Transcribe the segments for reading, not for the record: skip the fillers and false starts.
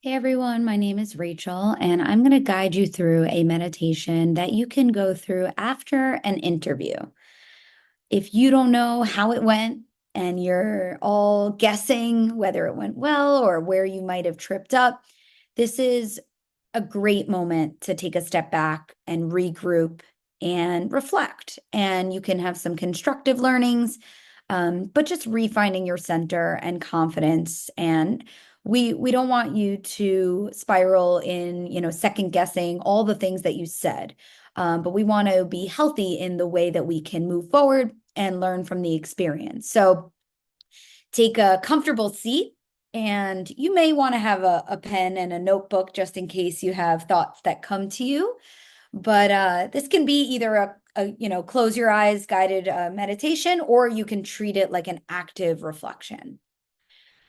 Hey everyone, my name is Rachel, and I'm going to guide you through a meditation that you can go through after an interview. If you don't know how it went and you're all guessing whether it went well or where you might have tripped up, this is a great moment to take a step back and regroup and reflect. And you can have some constructive learnings, but just refinding your center and confidence. And we don't want you to spiral in, second guessing all the things that you said. But we want to be healthy in the way that we can move forward and learn from the experience. So take a comfortable seat, and you may want to have a pen and a notebook just in case you have thoughts that come to you. But this can be either close your eyes guided meditation, or you can treat it like an active reflection.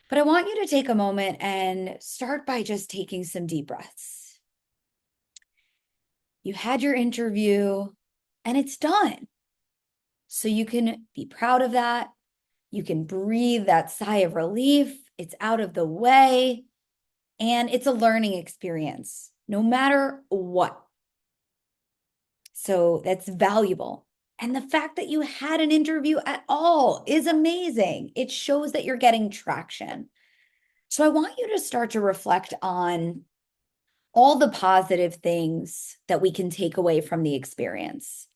But I want you to take a moment and start by just taking some deep breaths. You had your interview and it's done. So you can be proud of that. You can breathe that sigh of relief. It's out of the way. And it's a learning experience, no matter what. So that's valuable. And the fact that you had an interview at all is amazing. It shows that you're getting traction. So I want you to start to reflect on all the positive things that we can take away from the experience.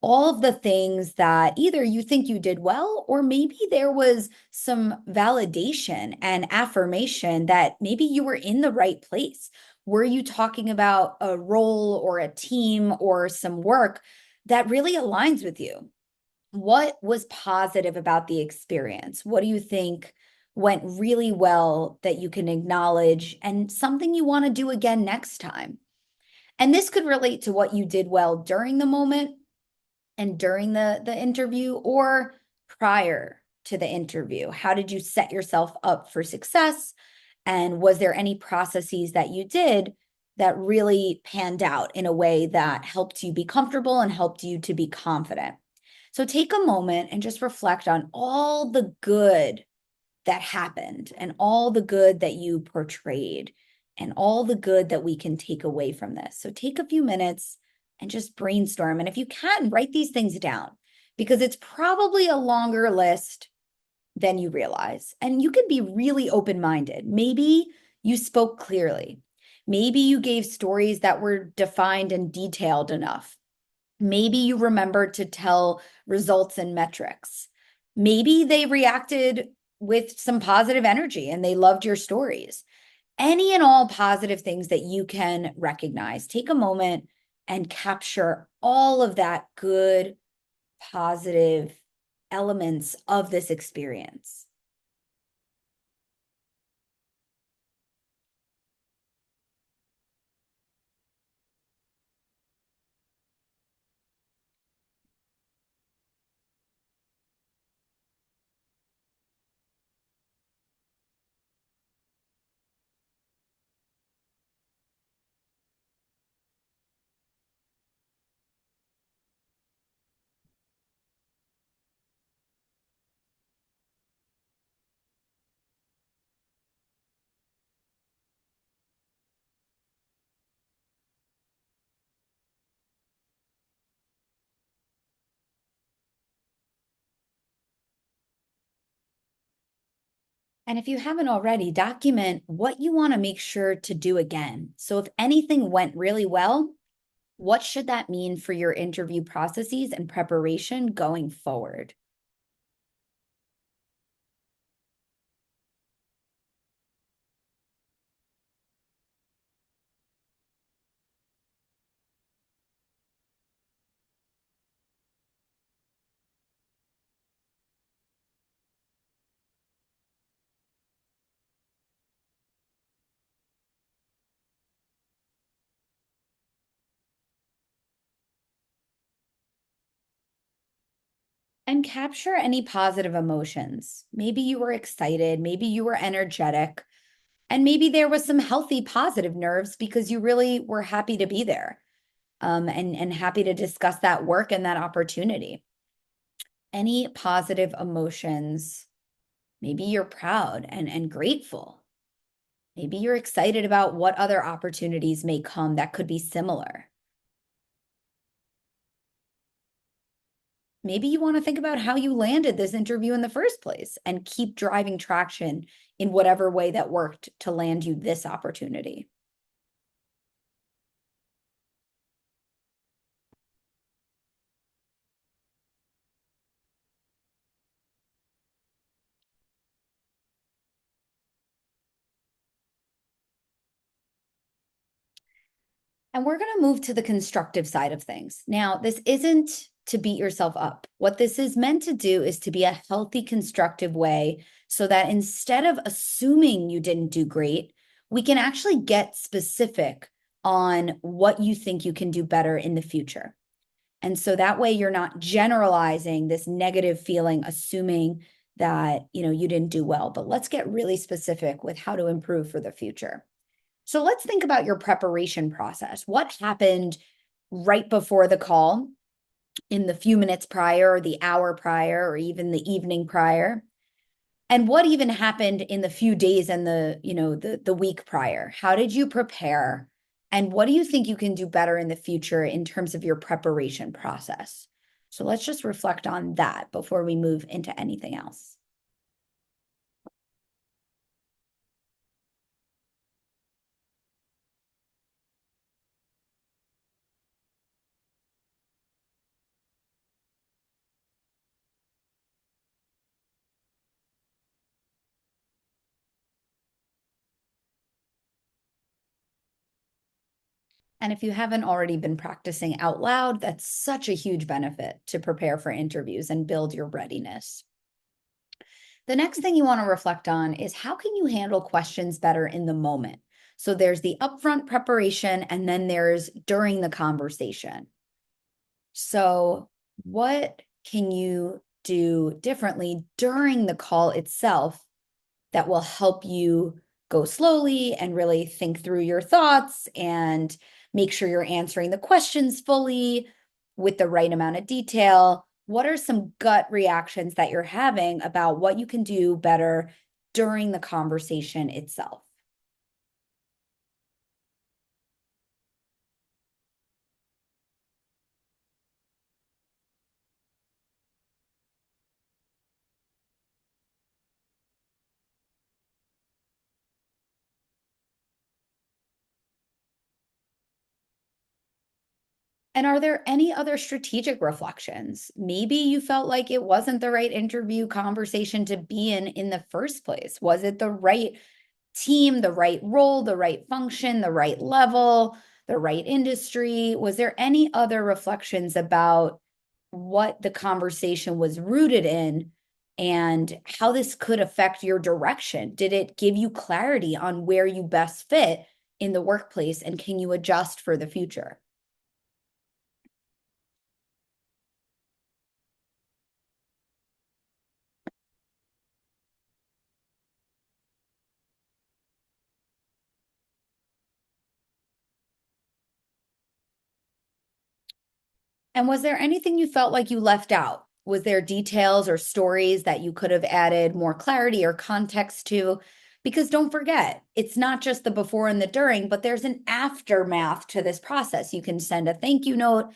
All of the things that either you think you did well, or maybe there was some validation and affirmation that maybe you were in the right place. Were you talking about a role or a team or some work that really aligns with you? What was positive about the experience? What do you think went really well that you can acknowledge and something you want to do again next time? And this could relate to what you did well during the moment and during the interview, or prior to the interview. How did you set yourself up for success? And was there any processes that you did that really panned out in a way that helped you be comfortable and helped you to be confident? So take a moment and just reflect on all the good that happened and all the good that you portrayed and all the good that we can take away from this. So take a few minutes and just brainstorm. And if you can, write these things down, because it's probably a longer list than you realize. And you can be really open-minded. Maybe you spoke clearly. Maybe you gave stories that were defined and detailed enough. Maybe you remembered to tell results and metrics. Maybe they reacted with some positive energy and they loved your stories. Any and all positive things that you can recognize. Take a moment and capture all of that good, positive elements of this experience. And if you haven't already, document what you want to make sure to do again. So if anything went really well, what should that mean for your interview processes and preparation going forward? And capture any positive emotions. Maybe you were excited, maybe you were energetic, and maybe there was some healthy positive nerves because you really were happy to be there, and happy to discuss that work and that opportunity. Any positive emotions, maybe you're proud and grateful. Maybe you're excited about what other opportunities may come that could be similar. Maybe you want to think about how you landed this interview in the first place and keep driving traction in whatever way that worked to land you this opportunity. And we're going to move to the constructive side of things. Now, this isn't to beat yourself up. What this is meant to do is to be a healthy, constructive way so that instead of assuming you didn't do great, we can actually get specific on what you think you can do better in the future. And so that way you're not generalizing this negative feeling, assuming that, you didn't do well. But let's get really specific with how to improve for the future. So let's think about your preparation process. What happened right before the call, in the few minutes prior, or the hour prior, or even the evening prior? And what even happened in the few days and the week prior? How did you prepare? And what do you think you can do better in the future in terms of your preparation process? So let's just reflect on that before we move into anything else. And if you haven't already been practicing out loud, that's such a huge benefit to prepare for interviews and build your readiness. The next thing you want to reflect on is how can you handle questions better in the moment? So there's the upfront preparation, and then there's during the conversation. So, what can you do differently during the call itself that will help you go slowly and really think through your thoughts and make sure you're answering the questions fully with the right amount of detail? What are some gut reactions that you're having about what you can do better during the conversation itself? And are there any other strategic reflections? Maybe you felt like it wasn't the right interview conversation to be in the first place. Was it the right team, the right role, the right function, the right level, the right industry? Was there any other reflections about what the conversation was rooted in and how this could affect your direction? Did it give you clarity on where you best fit in the workplace, and can you adjust for the future? And was there anything you felt like you left out? Was there details or stories that you could have added more clarity or context to? Because don't forget, it's not just the before and the during, but there's an aftermath to this process. You can send a thank you note,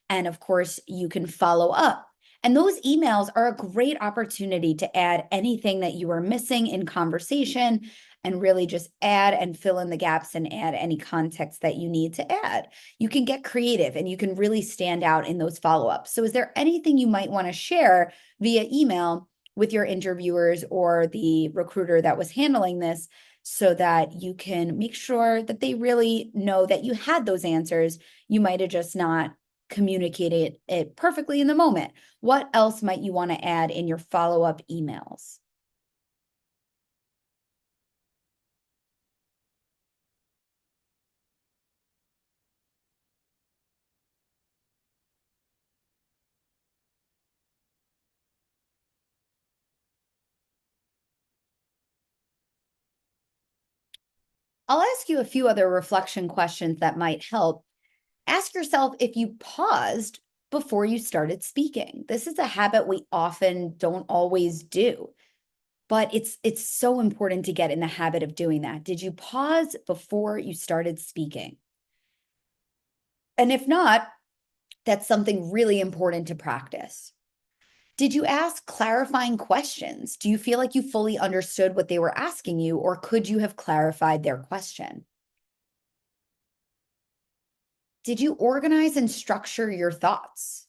and of course, you can follow up. And those emails are a great opportunity to add anything that you are missing in conversation and really just add and fill in the gaps and add any context that you need to add. You can get creative and you can really stand out in those follow-ups. So is there anything you might want to share via email with your interviewers or the recruiter that was handling this so that you can make sure that they really know that you had those answers? You might have just not communicated it perfectly in the moment. What else might you want to add in your follow-up emails? I'll ask you a few other reflection questions that might help. Ask yourself if you paused before you started speaking. This is a habit we often don't always do. But it's so important to get in the habit of doing that. Did you pause before you started speaking? And if not, that's something really important to practice. Did you ask clarifying questions? Do you feel like you fully understood what they were asking you, or could you have clarified their question? Did you organize and structure your thoughts?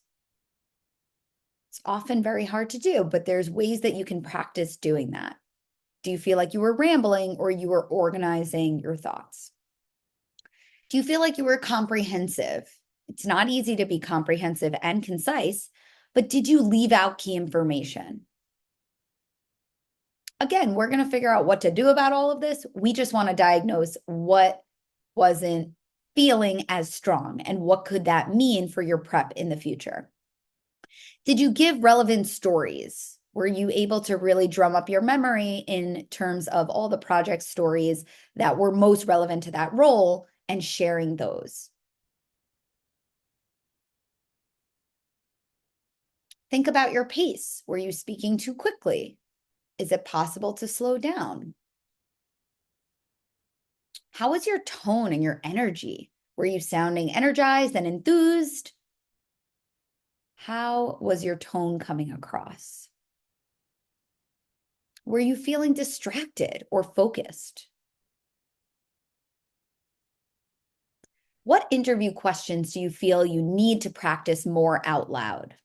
It's often very hard to do, but there's ways that you can practice doing that. Do you feel like you were rambling or you were organizing your thoughts? Do you feel like you were comprehensive? It's not easy to be comprehensive and concise, but did you leave out key information? Again, we're going to figure out what to do about all of this. We just want to diagnose what wasn't feeling as strong and what could that mean for your prep in the future. Did you give relevant stories? Were you able to really drum up your memory in terms of all the project stories that were most relevant to that role and sharing those? Think about your pace. Were you speaking too quickly? Is it possible to slow down? How was your tone and your energy? Were you sounding energized and enthused? How was your tone coming across? Were you feeling distracted or focused? What interview questions do you feel you need to practice more out loud?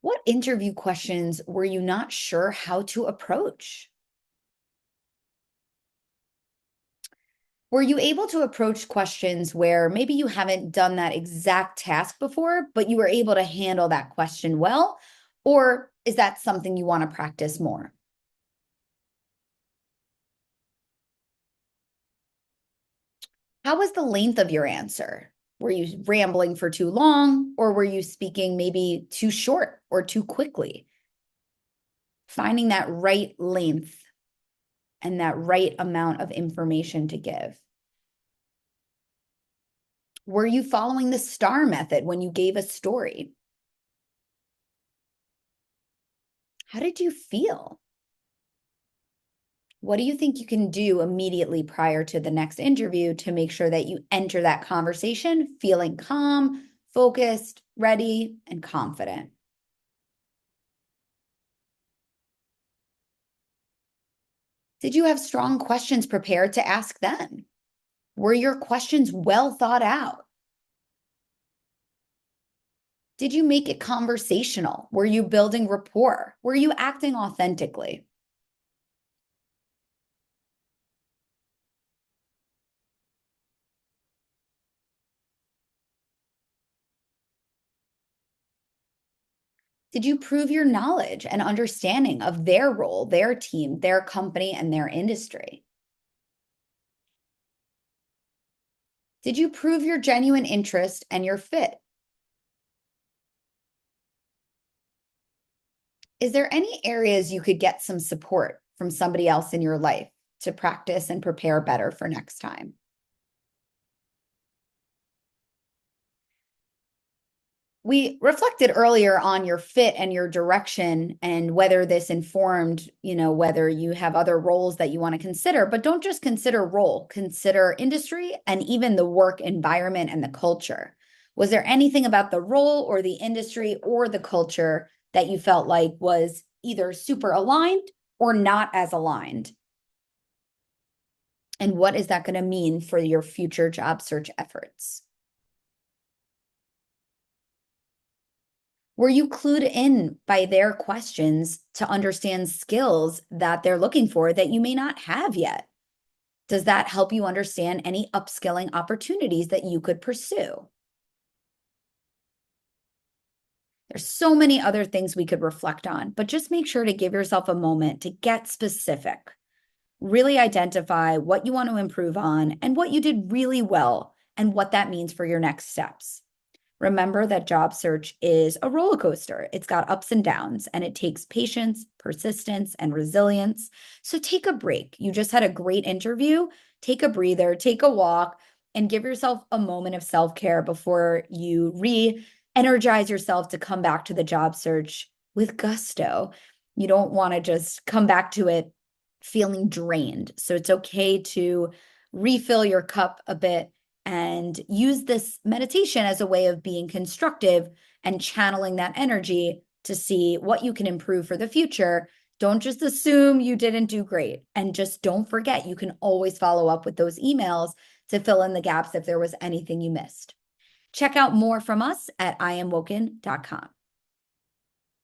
What interview questions were you not sure how to approach? Were you able to approach questions where maybe you haven't done that exact task before, but you were able to handle that question well? Or is that something you want to practice more? How was the length of your answer? Were you rambling for too long, or were you speaking maybe too short or too quickly? Finding that right length and that right amount of information to give. Were you following the STAR method when you gave a story? How did you feel? What do you think you can do immediately prior to the next interview to make sure that you enter that conversation feeling calm, focused, ready, and confident? Did you have strong questions prepared to ask them? Were your questions well thought out? Did you make it conversational? Were you building rapport? Were you acting authentically? Did you prove your knowledge and understanding of their role, their team, their company, and their industry? Did you prove your genuine interest and your fit? Is there any areas you could get some support from somebody else in your life to practice and prepare better for next time? We reflected earlier on your fit and your direction and whether this informed, whether you have other roles that you want to consider, but don't just consider role, consider industry and even the work environment and the culture. Was there anything about the role or the industry or the culture that you felt like was either super aligned or not as aligned? And what is that going to mean for your future job search efforts? Were you clued in by their questions to understand skills that they're looking for that you may not have yet? Does that help you understand any upskilling opportunities that you could pursue? There's so many other things we could reflect on, but just make sure to give yourself a moment to get specific. Really identify what you want to improve on and what you did really well and what that means for your next steps. Remember that job search is a roller coaster. It's got ups and downs, and it takes patience, persistence, and resilience. So take a break. You just had a great interview. Take a breather, take a walk, and give yourself a moment of self-care before you energize yourself to come back to the job search with gusto. You don't want to just come back to it feeling drained. So it's okay to refill your cup a bit and use this meditation as a way of being constructive and channeling that energy to see what you can improve for the future. Don't just assume you didn't do great. And just don't forget, you can always follow up with those emails to fill in the gaps if there was anything you missed. Check out more from us at IamWoken.com.